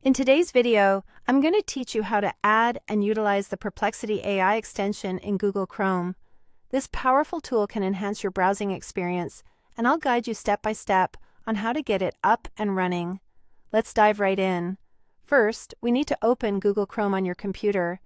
In today's video, I'm going to teach you how to add and utilize the Perplexity AI extension in Google Chrome. This powerful tool can enhance your browsing experience, and I'll guide you step by step on how to get it up and running. Let's dive right in. First, we need to open Google Chrome on your computer.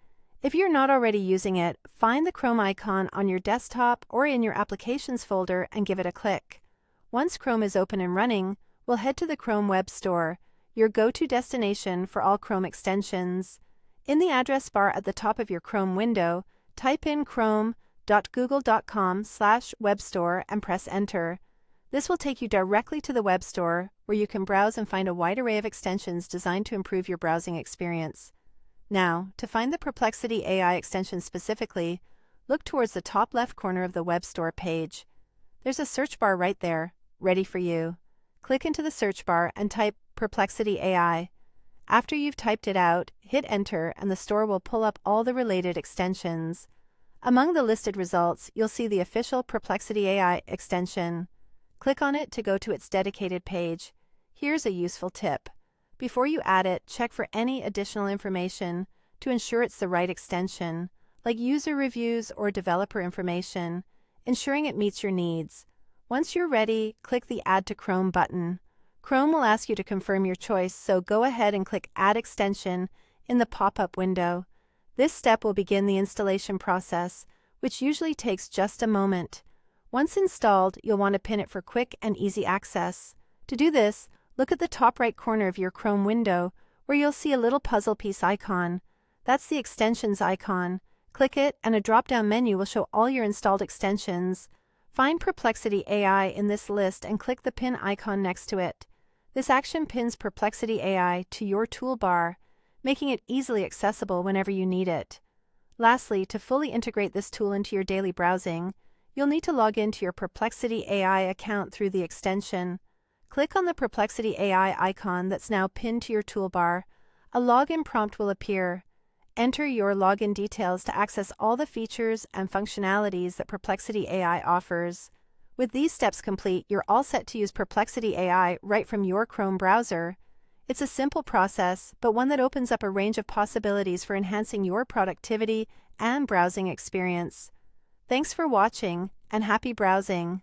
If you're not already using it, find the Chrome icon on your desktop or in your Applications folder and give it a click. Once Chrome is open and running, we'll head to the Chrome Web Store, your go-to destination for all Chrome extensions. In the address bar at the top of your Chrome window, type in chrome.google.com/webstore and press Enter. This will take you directly to the web store, where you can browse and find a wide array of extensions designed to improve your browsing experience. Now, to find the Perplexity AI extension specifically, look towards the top left corner of the web store page. There's a search bar right there, ready for you. Click into the search bar and type Perplexity AI. After you've typed it out, hit Enter and the store will pull up all the related extensions. Among the listed results, you'll see the official Perplexity AI extension. Click on it to go to its dedicated page. Here's a useful tip. Before you add it, check for any additional information to ensure it's the right extension, like user reviews or developer information, ensuring it meets your needs. Once you're ready, click the Add to Chrome button. Chrome will ask you to confirm your choice, so go ahead and click Add Extension in the pop-up window. This step will begin the installation process, which usually takes just a moment. Once installed, you'll want to pin it for quick and easy access. To do this, look at the top right corner of your Chrome window, where you'll see a little puzzle piece icon. That's the Extensions icon. Click it, and a drop-down menu will show all your installed extensions. Find Perplexity AI in this list and click the pin icon next to it. This action pins Perplexity AI to your toolbar, making it easily accessible whenever you need it. Lastly, to fully integrate this tool into your daily browsing, you'll need to log into your Perplexity AI account through the extension. Click on the Perplexity AI icon that's now pinned to your toolbar. A login prompt will appear. Enter your login details to access all the features and functionalities that Perplexity AI offers. With these steps complete, you're all set to use Perplexity AI right from your Chrome browser. It's a simple process, but one that opens up a range of possibilities for enhancing your productivity and browsing experience. Thanks for watching, and happy browsing!